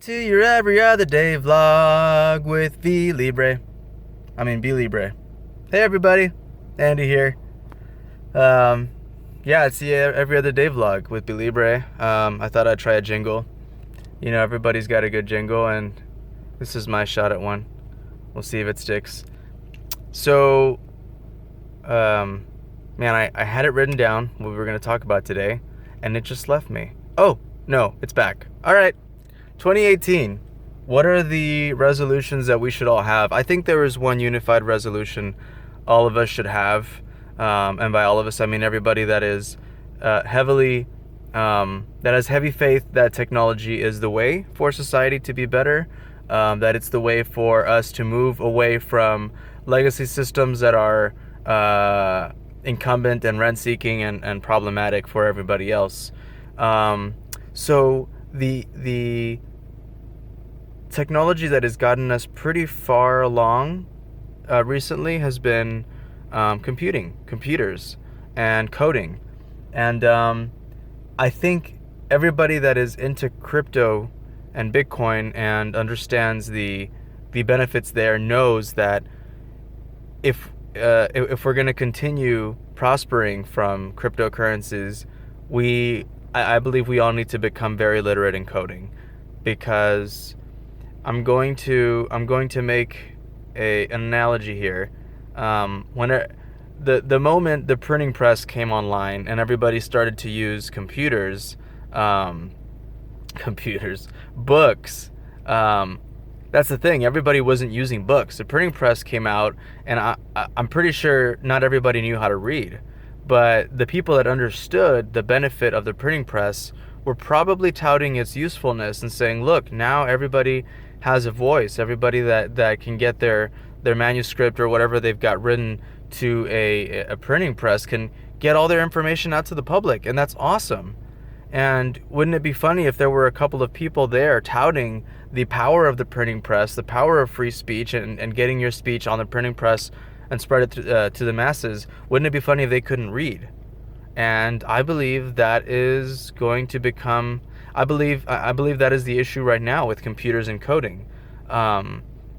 to your every other day vlog with B Libre. B Libre. Hey everybody, Andy here. Yeah, it's the every other day vlog with B Libre. I thought I'd try a jingle. You know, everybody's got a good jingle, and this is my shot at one. We'll see if it sticks. So, man, I had it written down what we were going to talk about today, and it just left me. Oh, no, it's back. All right. 2018. What are the resolutions that we should all have? I think there is one unified resolution all of us should have. And by all of us, I mean everybody that is that has heavy faith that technology is the way for society to be better, that it's the way for us to move away from legacy systems that are incumbent and rent-seeking and problematic for everybody else. So the technology that has gotten us pretty far along recently has been computers, and coding. And I think everybody that is into crypto and Bitcoin and understands the benefits there knows that if we're going to continue prospering from cryptocurrencies, I believe we all need to become very literate in coding, because I'm going to make an analogy here. The moment the printing press came online and everybody started to use books. That's the thing. Everybody wasn't using books. The printing press came out, and I'm pretty sure not everybody knew how to read. But the people that understood the benefit of the printing press were probably touting its usefulness and saying, look, now everybody has a voice. Everybody that can get their manuscript or whatever they've got written to a printing press can get all their information out to the public. And that's awesome. And wouldn't it be funny if there were a couple of people there touting the power of the printing press, the power of free speech, and getting your speech on the printing press and spread it to the masses? Wouldn't it be funny if they couldn't read? And I believe that is going to become, I believe that is the issue right now with computers and coding.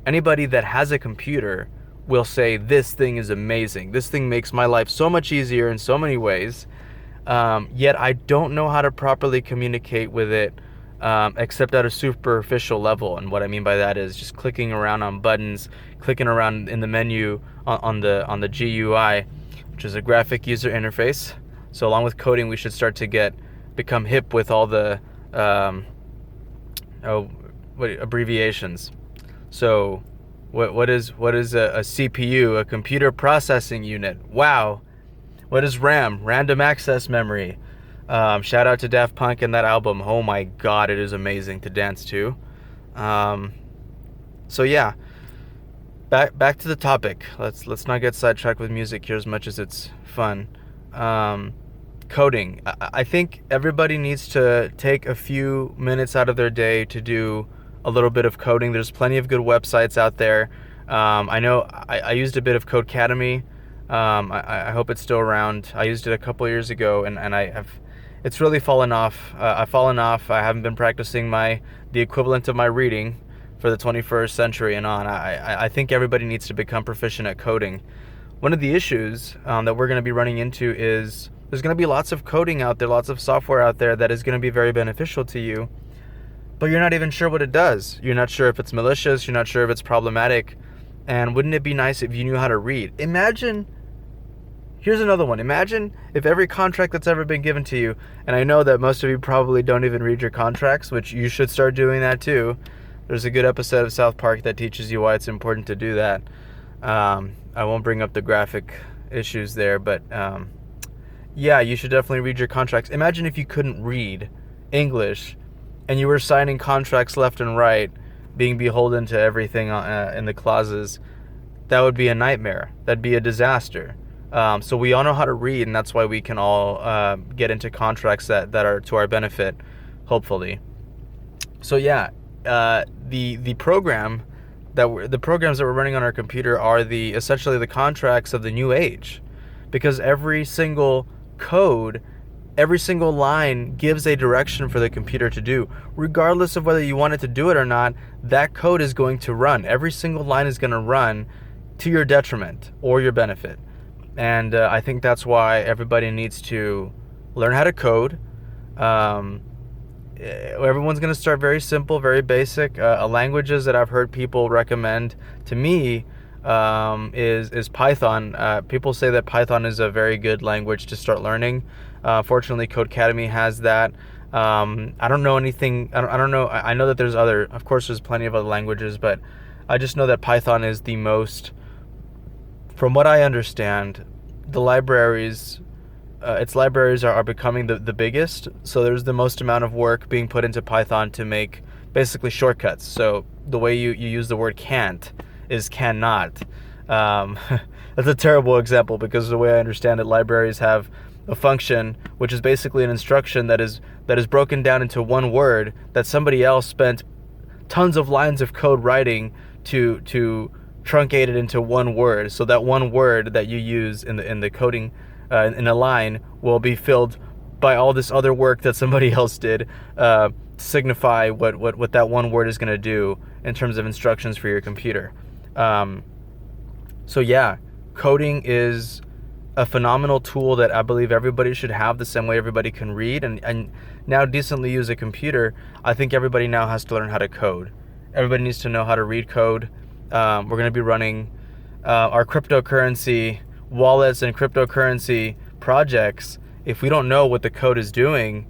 Anybody that has a computer will say, this thing is amazing. This thing makes my life so much easier in so many ways. Yet I don't know how to properly communicate with it, except at a superficial level. And what I mean by that is just clicking around on buttons, clicking around in the menu on the GUI, which is a graphic user interface. So along with coding, we should start to become hip with all the abbreviations. So what is a CPU? A computer processing unit. Wow. What is RAM? Random access memory. Shout out to Daft Punk and that album. Oh my God, it is amazing to dance to. So yeah, back to the topic. Let's not get sidetracked with music here as much as it's fun. Coding. I think everybody needs to take a few minutes out of their day to do a little bit of coding. There's plenty of good websites out there. I know I used a bit of Codecademy. I hope it's still around. I used it a couple years ago, and it's really fallen off. I've fallen off. I haven't been practicing the equivalent of my reading for the 21st century and on. I think everybody needs to become proficient at coding. One of the issues that we're going to be running into is there's going to be lots of coding out there, lots of software out there that is going to be very beneficial to you, but you're not even sure what it does. You're not sure if it's malicious. You're not sure if it's problematic. And wouldn't it be nice if you knew how to read? Here's another one. Imagine if every contract that's ever been given to you, and I know that most of you probably don't even read your contracts, which you should start doing that too. There's a good episode of South Park that teaches you why it's important to do that. I won't bring up the graphic issues there, but yeah, you should definitely read your contracts. Imagine if you couldn't read English and you were signing contracts left and right, being beholden to everything in the clauses. That would be a nightmare. That'd be a disaster. So we all know how to read, and that's why we can all get into contracts that are to our benefit, hopefully. So yeah, the programs that we're running on our computer are essentially the contracts of the new age, because every single code Every single line gives a direction for the computer to do. Regardless of whether you want it to do it or not, that code is going to run. Every single line is going to run to your detriment or your benefit. And I think that's why everybody needs to learn how to code. Everyone's going to start very simple, very basic. Languages that I've heard people recommend to me is Python. People say that Python is a very good language to start learning. Fortunately, Codecademy has that. I don't know anything. I don't know. I know that there's other. Of course, there's plenty of other languages, but I just know that Python is the most. From what I understand, the libraries. Its libraries are becoming the biggest, so there's the most amount of work being put into Python to make basically shortcuts. So the way you use the word can't is cannot. That's a terrible example because the way I understand it, libraries have a function which is basically an instruction that is broken down into one word that somebody else spent tons of lines of code writing to truncate it into one word. So that one word that you use in the coding in a line will be filled by all this other work that somebody else did to signify what that one word is going to do in terms of instructions for your computer. So yeah, coding is a phenomenal tool that I believe everybody should have the same way everybody can read and now decently use a computer. I think everybody now has to learn how to code. Everybody needs to know how to read code. We're going to be running our cryptocurrency wallets and cryptocurrency projects. If we don't know what the code is doing,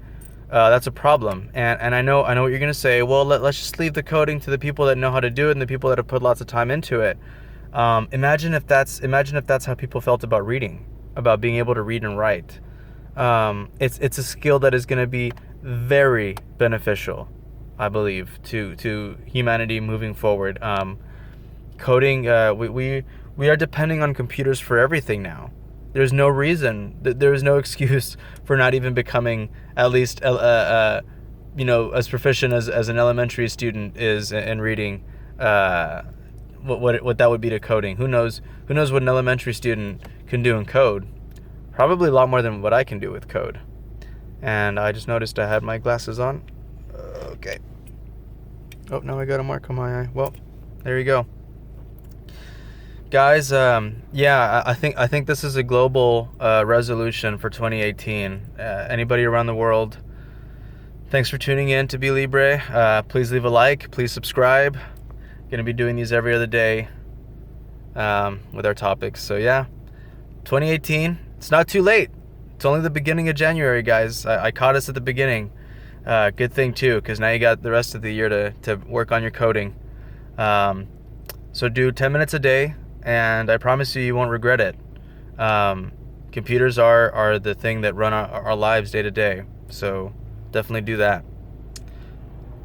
that's a problem. And I know what you're going to say. Well, let's just leave the coding to the people that know how to do it and the people that have put lots of time into it. Imagine if that's how people felt about reading, about being able to read and write. It's a skill that is going to be very beneficial, I believe, to humanity moving forward. Coding, we are depending on computers for everything now. There's no reason, there is no excuse for not even becoming at least, as proficient as an elementary student is in reading. What that would be to coding. Who knows what an elementary student can do in code? Probably a lot more than what I can do with code. And I just noticed I had my glasses on. Okay. Oh, now I got a mark on my eye. Well, there you go. Guys, I think this is a global resolution for 2018. Anybody around the world, thanks for tuning in to Be Libre. Please leave a like. Please subscribe. Going to be doing these every other day with our topics. So yeah, 2018. It's not too late. It's only the beginning of January, guys. I caught us at the beginning. Good thing too, because now you got the rest of the year to work on your coding. So do 10 minutes a day. And I promise you won't regret it. Computers are the thing that run our lives day to day. So definitely do that.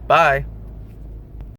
Bye.